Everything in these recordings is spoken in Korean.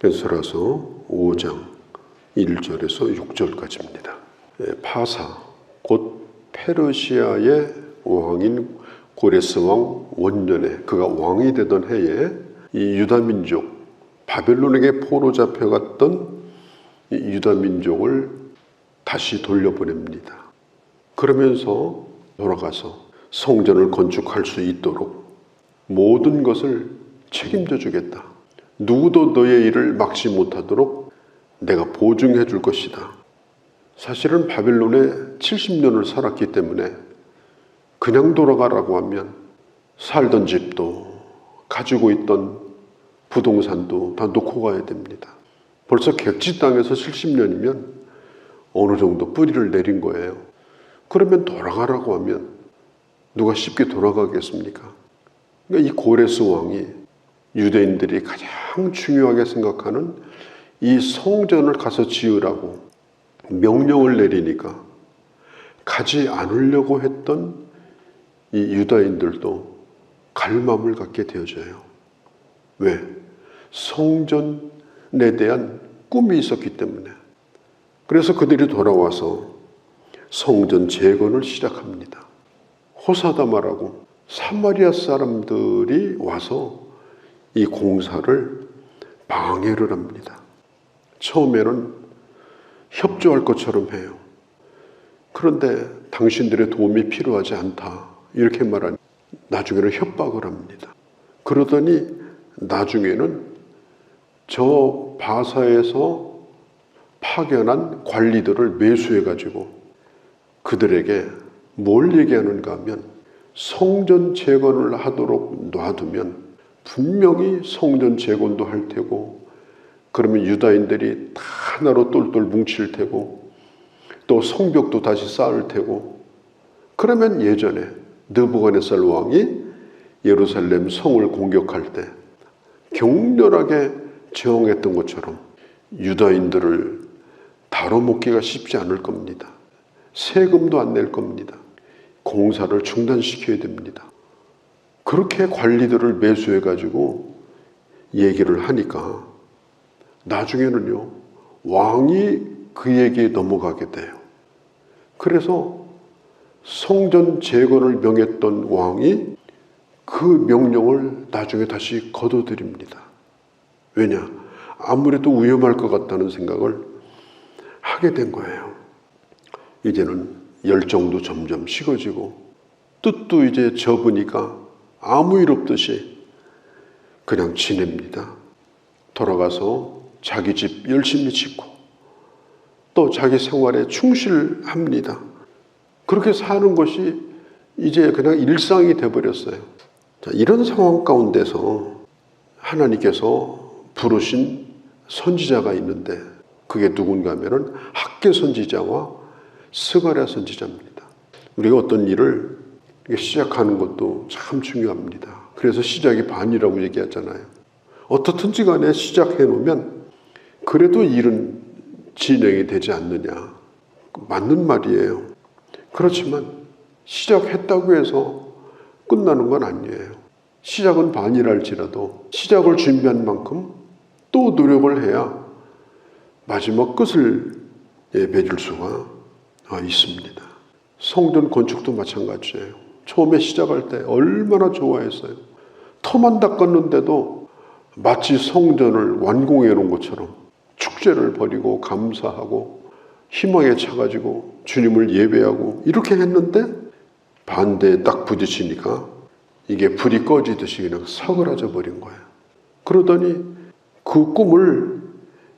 에스라서 5장 1절에서 6절까지입니다. 파사, 곧 페르시아의 왕인 고레스 왕 원년에, 그가 왕이 되던 해에 이 유다민족, 바벨론에게 포로 잡혀갔던 이 유다민족을 다시 돌려보냅니다. 그러면서 돌아가서 성전을 건축할 수 있도록 모든 것을 책임져 주겠다. 누구도 너의 일을 막지 못하도록 내가 보증해 줄 것이다. 사실은 바벨론에 70년을 살았기 때문에 그냥 돌아가라고 하면 살던 집도 가지고 있던 부동산도 다 놓고 가야 됩니다. 벌써 객지 땅에서 70년이면 어느 정도 뿌리를 내린 거예요. 그러면 돌아가라고 하면 누가 쉽게 돌아가겠습니까? 그러니까 이 고레스 왕이 유대인들이 가장 중요하게 생각하는 이 성전을 가서 지으라고 명령을 내리니까 가지 않으려고 했던 이 유다인들도 갈망을 갖게 되어져요. 왜? 성전에 대한 꿈이 있었기 때문에. 그래서 그들이 돌아와서 성전 재건을 시작합니다. 호사다마라고 사마리아 사람들이 와서 이 공사를 방해를 합니다. 처음에는 협조할 것처럼 해요. 그런데 당신들의 도움이 필요하지 않다 이렇게 말하니 나중에는 협박을 합니다. 그러더니 나중에는 저 바사에서 파견한 관리들을 매수해가지고 그들에게 뭘 얘기하는가 하면 성전 재건을 하도록 놔두면 분명히 성전 재건도 할 테고, 그러면 유다인들이 다 하나로 똘똘 뭉칠 테고, 또 성벽도 다시 쌓을 테고, 그러면 예전에 느부갓네살 왕이 예루살렘 성을 공격할 때 격렬하게 저항했던 것처럼 유다인들을 다뤄먹기가 쉽지 않을 겁니다. 세금도 안 낼 겁니다. 공사를 중단시켜야 됩니다. 그렇게 관리들을 매수해가지고 얘기를 하니까 나중에는요, 왕이 그에게 넘어가게 돼요. 그래서 성전 재건을 명했던 왕이 그 명령을 나중에 다시 거둬들입니다. 왜냐? 아무래도 위험할 것 같다는 생각을 하게 된 거예요. 이제는 열정도 점점 식어지고 뜻도 이제 접으니까 아무 일 없듯이 그냥 지냅니다. 돌아가서 자기 집 열심히 짓고 또 자기 생활에 충실합니다. 그렇게 사는 것이 이제 그냥 일상이 돼버렸어요. 자, 이런 상황 가운데서 하나님께서 부르신 선지자가 있는데 그게 누군가 하면은 학개 선지자와 스가랴 선지자입니다. 우리가 어떤 일을 시작하는 것도 참 중요합니다. 그래서 시작이 반이라고 얘기하잖아요. 어떻든지 간에 시작해 놓으면 그래도 일은 진행이 되지 않느냐. 맞는 말이에요. 그렇지만 시작했다고 해서 끝나는 건 아니에요. 시작은 반이랄지라도 시작을 준비한 만큼 또 노력을 해야 마지막 끝을 맺을 수가 있습니다. 성전 건축도 마찬가지예요. 처음에 시작할 때 얼마나 좋아했어요. 터만 닦았는데도 마치 성전을 완공해 놓은 것처럼 축제를 벌이고 감사하고 희망에 차가지고 주님을 예배하고 이렇게 했는데 반대에 딱 부딪히니까 이게 불이 꺼지듯이 그냥 사그라져 버린 거예요. 그러더니 그 꿈을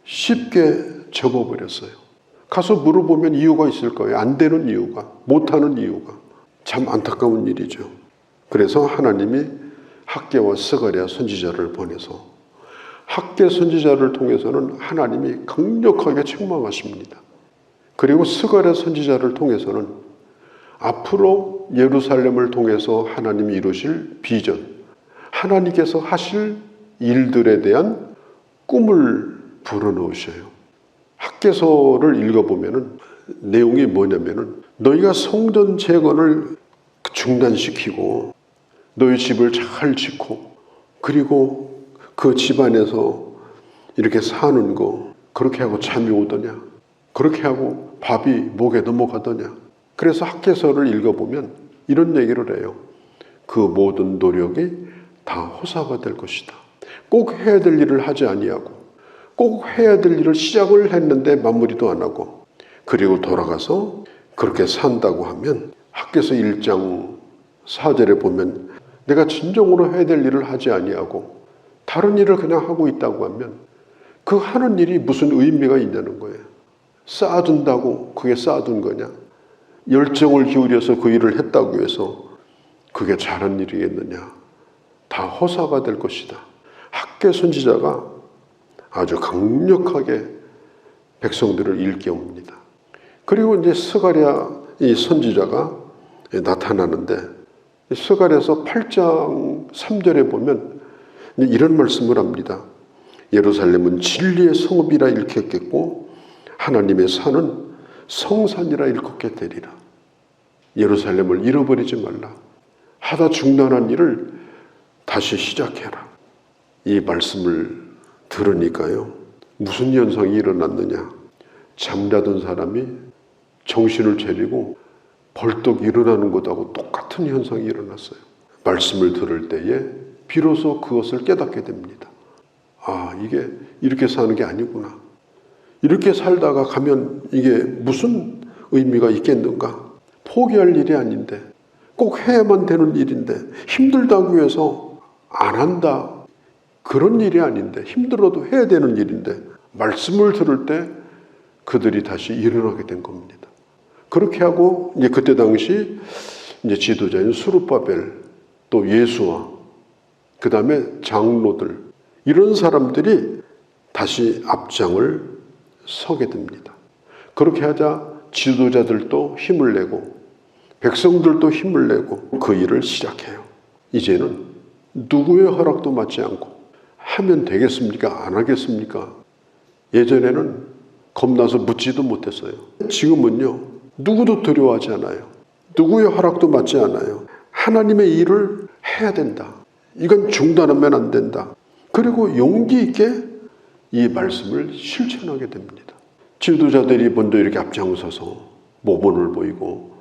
쉽게 접어버렸어요. 가서 물어보면 이유가 있을 거예요. 안 되는 이유가, 못하는 이유가. 참 안타까운 일이죠. 그래서 하나님이 학개와 스가랴 선지자를 보내서 학개 선지자를 통해서는 하나님이 강력하게 책망하십니다. 그리고 스가랴 선지자를 통해서는 앞으로 예루살렘을 통해서 하나님이 이루실 비전, 하나님께서 하실 일들에 대한 꿈을 불어넣으셔요. 학개서를 읽어보면은 내용이 뭐냐면은 너희가 성전 재건을 중단시키고 너희 집을 잘 짓고 그리고 그 집안에서 이렇게 사는 거 그렇게 하고 잠이 오더냐? 그렇게 하고 밥이 목에 넘어가더냐? 그래서 학개서를 읽어보면 이런 얘기를 해요. 그 모든 노력이 다 호사가 될 것이다. 꼭 해야 될 일을 하지 아니하고 꼭 해야 될 일을 시작을 했는데 마무리도 안 하고 그리고 돌아가서 그렇게 산다고 하면 학개서 1장 4절에 보면 내가 진정으로 해야 될 일을 하지 아니하고 다른 일을 그냥 하고 있다고 하면 그 하는 일이 무슨 의미가 있냐는 거예요. 쌓아둔다고 그게 쌓아둔 거냐? 열정을 기울여서 그 일을 했다고 해서 그게 잘한 일이겠느냐? 다 허사가 될 것이다. 학개 선지자가 아주 강력하게 백성들을 일깨웁니다. 그리고 이제 스가랴 이 선지자가 나타나는데 스가랴서 8장 3절에 보면 이런 말씀을 합니다. 예루살렘은 진리의 성읍이라 일컫겠고 하나님의 산은 성산이라 일컫게 되리라. 예루살렘을 잃어버리지 말라. 하다 중단한 일을 다시 시작해라. 이 말씀을 들으니까요. 무슨 현상이 일어났느냐. 잠자던 사람이 정신을 차리고 벌떡 일어나는 것하고 똑같은 현상이 일어났어요. 말씀을 들을 때에 비로소 그것을 깨닫게 됩니다. 아, 이게 이렇게 사는 게 아니구나. 이렇게 살다가 가면 이게 무슨 의미가 있겠는가? 포기할 일이 아닌데 꼭 해야만 되는 일인데 힘들다고 해서 안 한다. 그런 일이 아닌데 힘들어도 해야 되는 일인데 말씀을 들을 때 그들이 다시 일어나게 된 겁니다. 그렇게 하고 이제 그때 당시 이제 지도자인 수르바벨 또 예수와 그 다음에 장로들 이런 사람들이 다시 앞장을 서게 됩니다. 그렇게 하자 지도자들도 힘을 내고 백성들도 힘을 내고 그 일을 시작해요. 이제는 누구의 허락도 받지 않고 하면 되겠습니까? 안 하겠습니까? 예전에는 겁나서 묻지도 못했어요. 지금은요. 누구도 두려워하지 않아요. 누구의 허락도 받지 않아요. 하나님의 일을 해야 된다. 이건 중단하면 안 된다. 그리고 용기 있게 이 말씀을 실천하게 됩니다. 지도자들이 먼저 이렇게 앞장서서 모범을 보이고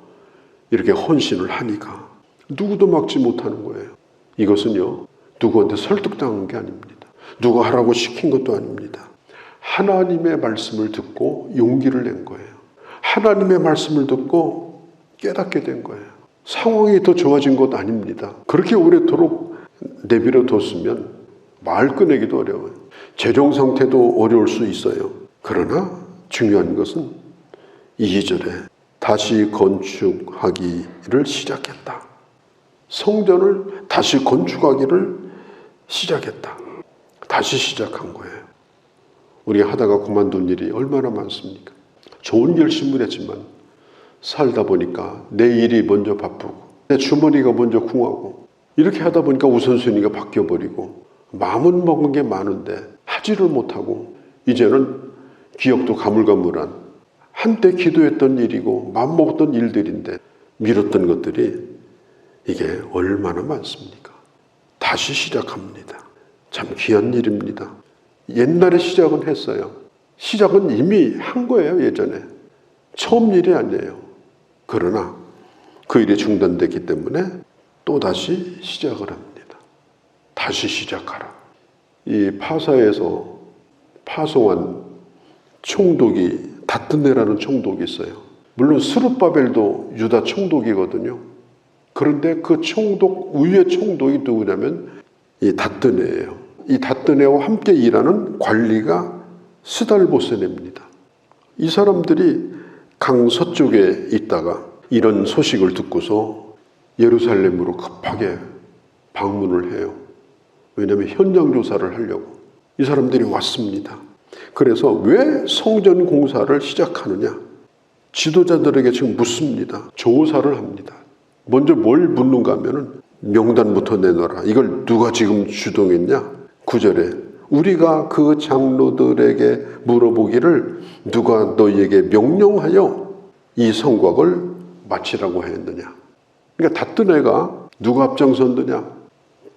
이렇게 헌신을 하니까 누구도 막지 못하는 거예요. 이것은요. 누구한테 설득당한 게 아닙니다. 누가 하라고 시킨 것도 아닙니다. 하나님의 말씀을 듣고 용기를 낸 거예요. 하나님의 말씀을 듣고 깨닫게 된 거예요. 상황이 더 좋아진 것 아닙니다. 그렇게 오래도록 내버려 뒀으면 말 꺼내기도 어려워요. 재정 상태도 어려울 수 있어요. 그러나 중요한 것은 2절에 다시 건축하기를 시작했다. 성전을 다시 건축하기를 시작했다. 다시 시작한 거예요. 우리가 하다가 그만둔 일이 얼마나 많습니까? 좋은 결심을 했지만 살다 보니까 내 일이 먼저 바쁘고 내 주머니가 먼저 궁하고 이렇게 하다 보니까 우선순위가 바뀌어버리고 마음은 먹은 게 많은데 하지를 못하고 이제는 기억도 가물가물한 한때 기도했던 일이고 마음먹었던 일들인데 미뤘던 것들이 이게 얼마나 많습니까? 다시 시작합니다. 참 귀한 일입니다. 옛날에 시작은 했어요. 시작은 이미 한 거예요. 예전에. 처음 일이 아니에요. 그러나 그 일이 중단됐기 때문에 또다시 시작을 합니다. 다시 시작하라. 이 파사에서 파송한 총독이 다뜨네라는 총독이 있어요. 물론 스룹바벨도 유다 총독이거든요. 그런데 그 총독 위의 총독이 누구냐면 이 다뜨네예요. 이 다뜨네와 함께 일하는 관리가 스달보세네입니다. 이 사람들이 강 서쪽에 있다가 이런 소식을 듣고서 예루살렘으로 급하게 방문을 해요. 왜냐하면 현장 조사를 하려고. 이 사람들이 왔습니다. 그래서 왜 성전 공사를 시작하느냐? 지도자들에게 지금 묻습니다. 조사를 합니다. 먼저 뭘 묻는가 하면은 명단부터 내놔라. 이걸 누가 지금 주동했냐? 9절에 우리가 그 장로들에게 물어보기를 누가 너희에게 명령하여 이 성곽을 마치라고 했느냐? 그러니까 다뜨네가 누가 앞장섰느냐?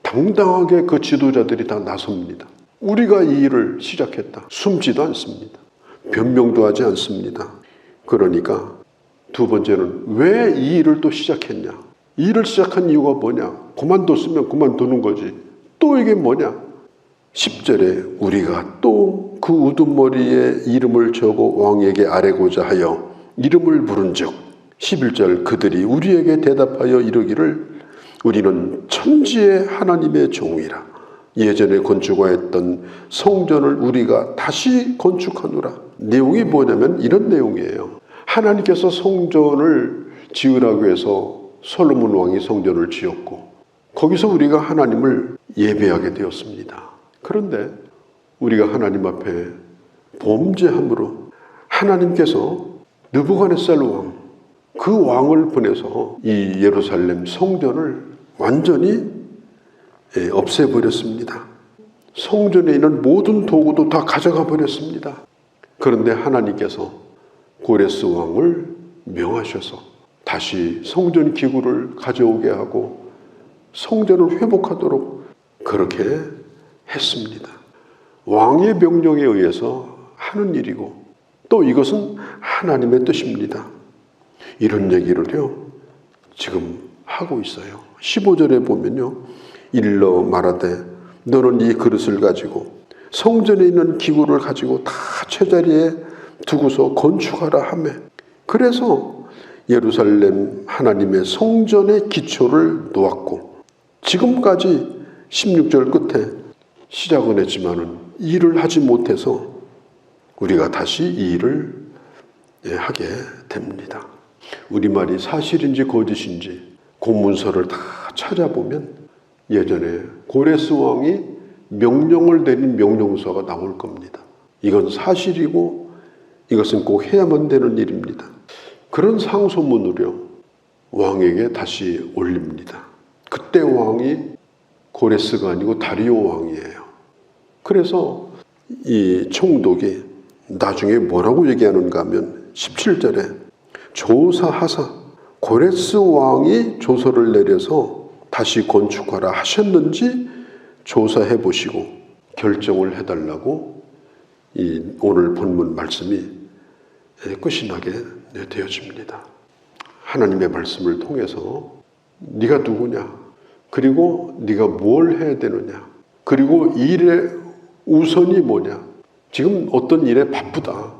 당당하게 그 지도자들이 다 나섭니다. 우리가 이 일을 시작했다. 숨지도 않습니다. 변명도 하지 않습니다. 그러니까 두 번째는 왜 이 일을 또 시작했냐? 이 일을 시작한 이유가 뭐냐? 그만뒀으면 그만두는 거지. 또 이게 뭐냐? 10절에 우리가 또 그 우두머리에 이름을 적어 왕에게 아뢰고자 하여 이름을 부른즉 11절 그들이 우리에게 대답하여 이르기를 우리는 천지의 하나님의 종이라. 예전에 건축하였던 성전을 우리가 다시 건축하노라. 내용이 뭐냐면 이런 내용이에요. 하나님께서 성전을 지으라고 해서 솔로몬 왕이 성전을 지었고 거기서 우리가 하나님을 예배하게 되었습니다. 그런데 우리가 하나님 앞에 범죄함으로 하나님께서 느부갓네살 왕, 그 왕을 보내서 이 예루살렘 성전을 완전히 없애버렸습니다. 성전에 있는 모든 도구도 다 가져가 버렸습니다. 그런데 하나님께서 고레스 왕을 명하셔서 다시 성전 기구를 가져오게 하고 성전을 회복하도록 그렇게 했습니다. 왕의 명령에 의해서 하는 일이고 또 이것은 하나님의 뜻입니다. 이런 얘기를요 지금 하고 있어요. 15절에 보면요 일러 말하되 너는 이 그릇을 가지고 성전에 있는 기구를 가지고 다 제자리에 두고서 건축하라 하매 그래서 예루살렘 하나님의 성전의 기초를 놓았고 지금까지 16절 끝에 시작은 했지만은 일을 하지 못해서 우리가 다시 이 일을 하게 됩니다. 우리말이 사실인지 거짓인지 공문서를 다 찾아보면 예전에 고레스 왕이 명령을 내린 명령서가 나올 겁니다. 이건 사실이고 이것은 꼭 해야만 되는 일입니다. 그런 상소문을요 왕에게 다시 올립니다. 그때 왕이 고레스가 아니고 다리오 왕이에요. 그래서 이 총독이 나중에 뭐라고 얘기하는가 하면 17절에 조사하사 고레스 왕이 조서를 내려서 다시 건축하라 하셨는지 조사해 보시고 결정을 해달라고 이 오늘 본문 말씀이 끝이 나게 되어집니다. 하나님의 말씀을 통해서 네가 누구냐? 그리고 네가 뭘 해야 되느냐? 그리고 일의 우선이 뭐냐? 지금 어떤 일에 바쁘다.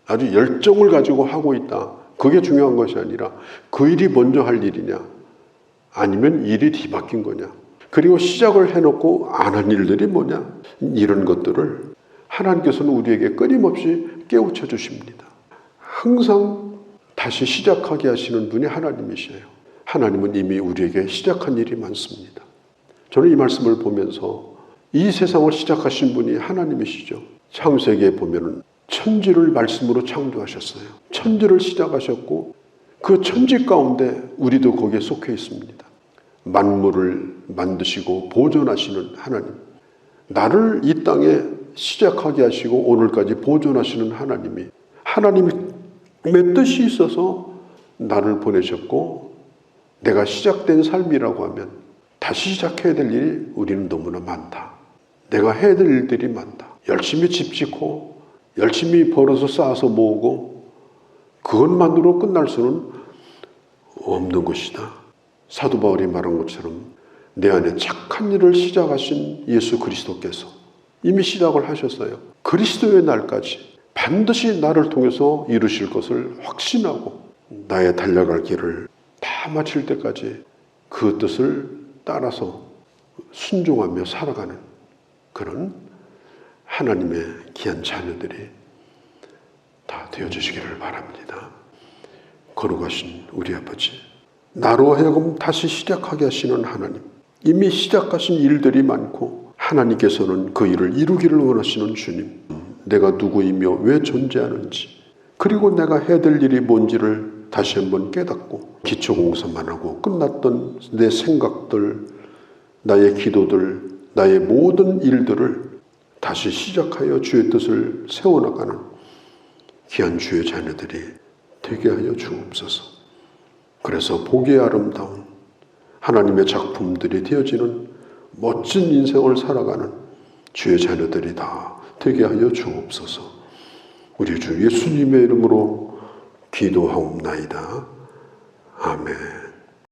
아주 열정을 가지고 하고 있다. 그게 중요한 것이 아니라 그 일이 먼저 할 일이냐? 아니면 일이 뒤바뀐 거냐? 그리고 시작을 해놓고 안 한 일들이 뭐냐? 이런 것들을 하나님께서는 우리에게 끊임없이 깨우쳐 주십니다. 항상 다시 시작하게 하시는 분이 하나님이시에요. 하나님은 이미 우리에게 시작한 일이 많습니다. 저는 이 말씀을 보면서 이 세상을 시작하신 분이 하나님이시죠. 창세기에 보면은 천지를 말씀으로 창조하셨어요. 천지를 시작하셨고 그 천지 가운데 우리도 거기에 속해 있습니다. 만물을 만드시고 보존하시는 하나님. 나를 이 땅에 시작하게 하시고 오늘까지 보존하시는 하나님이 하나님의 뜻이 있어서 나를 보내셨고 내가 시작된 삶이라고 하면 다시 시작해야 될 일이 우리는 너무나 많다. 내가 해야 될 일들이 많다. 열심히 집 짓고 열심히 벌어서 쌓아서 모으고 그것만으로 끝날 수는 없는 것이다. 사도 바울이 말한 것처럼 내 안에 착한 일을 시작하신 예수 그리스도께서 이미 시작을 하셨어요. 그리스도의 날까지 반드시 나를 통해서 이루실 것을 확신하고 나의 달려갈 길을 다 마칠 때까지 그 뜻을 따라서 순종하며 살아가는 그런 하나님의 귀한 자녀들이 다 되어주시기를 바랍니다. 거룩하신 우리 아버지, 나로 하여금 다시 시작하게 하시는 하나님, 이미 시작하신 일들이 많고 하나님께서는 그 일을 이루기를 원하시는 주님, 내가 누구이며 왜 존재하는지 그리고 내가 해야 될 일이 뭔지를 다시 한번 깨닫고 기초공사만 하고 끝났던 내 생각들, 나의 기도들, 나의 모든 일들을 다시 시작하여 주의 뜻을 세워나가는 귀한 주의 자녀들이 되게 하여 주옵소서. 그래서 보기에 아름다운 하나님의 작품들이 되어지는 멋진 인생을 살아가는 주의 자녀들이 다 되게 하여 주옵소서. 우리 주 예수님의 이름으로 기도하옵나이다. 아멘.